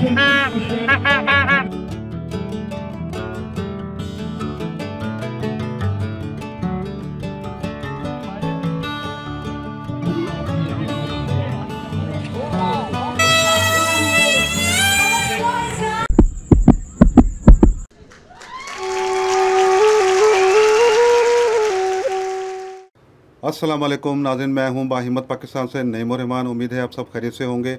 अस्सलाम वालेकुम नाज़रीन, मैं हूं बाहिम्मत पाकिस्तान से नईम रहमान। उम्मीद है आप सब खैरियत से होंगे।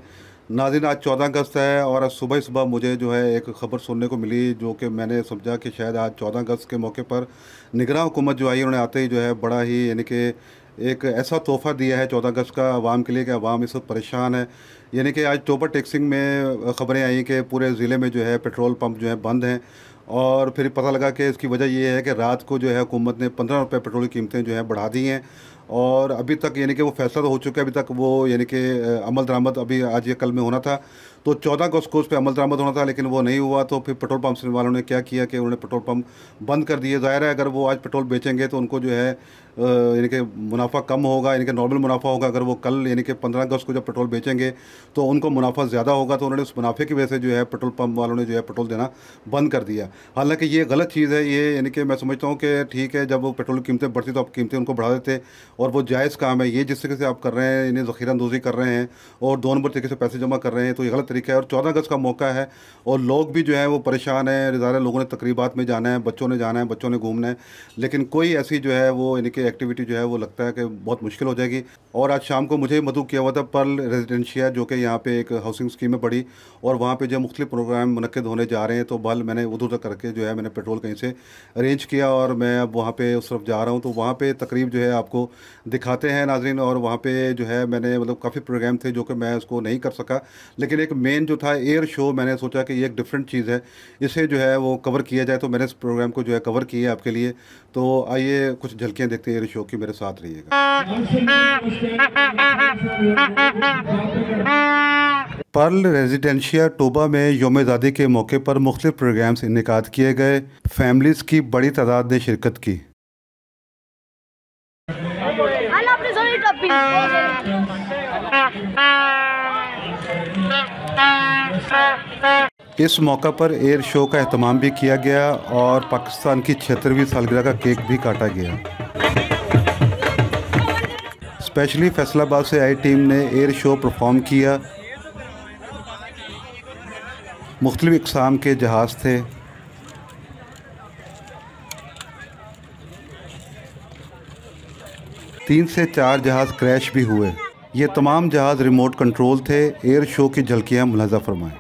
नाज़रीन, आज 14 अगस्त है और आज सुबह सुबह मुझे जो है एक ख़बर सुनने को मिली, जो कि मैंने समझा कि शायद आज 14 अगस्त के मौके पर निगरान हुकूमत जो आई, उन्होंने आते ही जो है बड़ा ही यानी कि एक ऐसा तोहफ़ा दिया है 14 अगस्त का आवाम के लिए कि आवाम इस वक्त परेशान है। यानी कि आज टोबर टेक्सिंग में ख़बरें आई कि पूरे ज़िले में जो है पेट्रोल पंप जो है बंद हैं, और फिर पता लगा कि इसकी वजह ये है कि रात को जो है हुकूमत ने 15 रुपये पेट्रोल की कीमतें जो है बढ़ा दी हैं, और अभी तक यानी कि वो फैसला तो हो चुका है, अभी तक वो यानी कि अमल दरामद अभी आज या कल में होना था। तो 14 अगस्त को उस पर अमल दरामद होना था, लेकिन वो नहीं हुआ। तो फिर पेट्रोल पंप वालों ने क्या किया कि उन्होंने पेट्रोल पंप बंद कर दिए। ज़ाहिर है अगर वो आज पेट्रोल बेचेंगे तो उनको जो है यानी कि मुनाफा कम होगा, यानी कि नॉर्मल मुनाफा होगा। अगर वो कल यानी कि 15 अगस्त को जब पेट्रोल बेचेंगे तो उनको मुनाफा ज़्यादा होगा। तो उन्होंने उस मुनाफे की वजह से जो है पेट्रोल पंप वालों ने जो है पेट्रोल देना बंद कर दिया। हालांकि ये गलत चीज़ है ये, यानी कि मैं समझता हूँ कि ठीक है, जब वो पेट्रोल की कीमतें बढ़ती तो आप कीमतें उनको बढ़ा देते, और वो जायज़ काम है। ये जिस तरीके से आप कर रहे हैं, इन्हें ज़ख़ीरा अंदोज़ी कर रहे हैं और 2 नंबर तरीके से पैसे जमा कर रहे हैं, तो ये गलत तरीका है। और 14 अगस्त का मौका है और लोग भी जो है वो परेशान हैं। ज़ाहिर है लोगों ने तकरीबात में जाना है, बच्चों ने जाना है, बच्चों ने घूमना है, लेकिन कोई ऐसी जो है वो यानी कि एक्टिविटी जो है वो लगता है कि बहुत मुश्किल हो जाएगी। और आज शाम को मुझे मदऊ किया हुआ था पर्ल रेजिडेंशिया, जो कि यहाँ पे एक हाउसिंग स्कीम में पड़ी, और वहाँ पे जो मुख्तलिफ प्रोग्राम मुनक्किद होने जा रहे हैं। तो बल मैंने उधर तक करके जो है मैंने पेट्रोल कहीं से अरेंज किया और मैं अब वहाँ पे उस तरफ जा रहा हूँ। तो वहाँ पे तकरीब जो है आपको दिखाते हैं नाज़रीन। और वहाँ पे जो है मैंने मतलब काफ़ी प्रोग्राम थे जो कि मैं उसको नहीं कर सका, लेकिन एक मेन जो था एयर शो, मैंने सोचा कि ये एक डिफरेंट चीज़ है, इसे जो है वो कवर किया जाए। तो मैंने इस प्रोग्राम को जो है कवर किया आपके लिए। तो आइए कुछ झलकियाँ देखते हैं एयर शो की, मेरे साथ रहिएगा। पर्ल रेजिडेंशिया टोबा में यौम आज़ादी के मौके पर मुख्तलिफ प्रोग्राम्स इनेकाद किए गए। फैमिलीज़ की बड़ी तादाद ने शिरकत की। इस मौका पर एयर शो का एहतमाम भी किया गया और पाकिस्तान की 76वीं सालगिरह का केक भी काटा गया। स्पेशली फैसलाबाद से आई टीम ने एयर शो परफॉर्म किया। मुख्तलिफ इक़साम के जहाज़ थे। तीन से 4 जहाज़ क्रैश भी हुए। ये तमाम जहाज़ रिमोट कंट्रोल थे। एयर शो की झलकियाँ मुलाज़ा फरमाएं।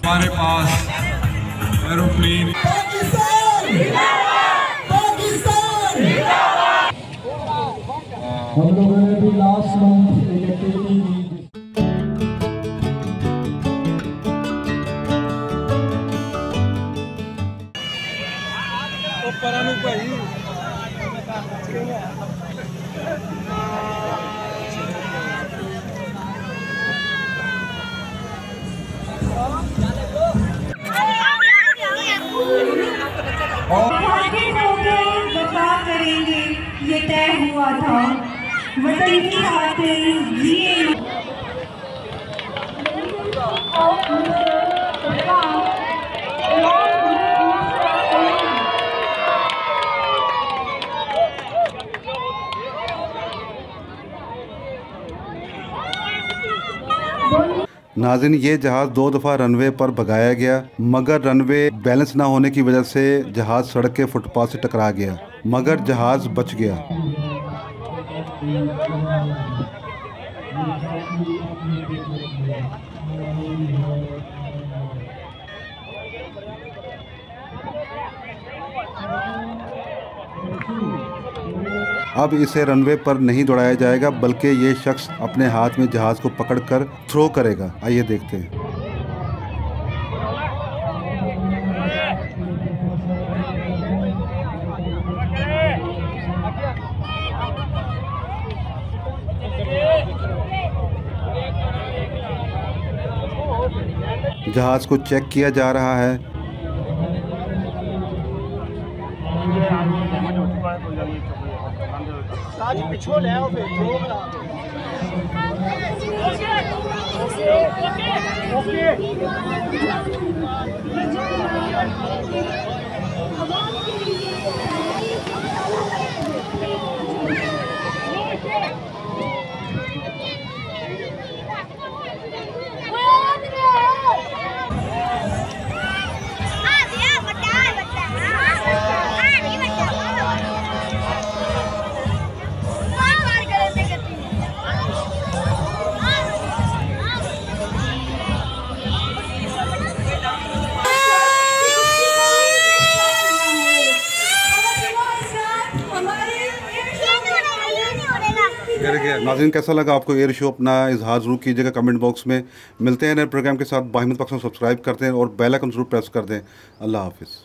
हमारे पास एरोप्लेन हम लोगों ने भी लास्ट मंथ एक एक्टिविटी की। परानु भाई भाग्य होंगे वफा करेंगे, ये तय हुआ था। वतन की खातिर जिए। नाज़रीन, ये जहाज़ 2 दफ़ा रनवे पर भगाया गया, मगर रनवे बैलेंस ना होने की वजह से जहाज़ सड़क के फुटपाथ से टकरा गया, मगर जहाज़ बच गया। अब इसे रनवे पर नहीं दौड़ाया जाएगा, बल्कि ये शख्स अपने हाथ में जहाज़ को पकड़कर थ्रो करेगा। आइए देखते हैं। जहाज़ को चेक किया जा रहा है। नाज़रीन, कैसा लगा आपको एयर शो? अपना इजहार ज़रूर कीजिएगा कमेंट बॉक्स में। मिलते हैं नए प्रोग्राम के साथ। बाहिम्मत पाकिस्तान सब्सक्राइब करते हैं और बेल आइकन ज़रूर प्रेस कर दें। अल्लाह हाफिज़।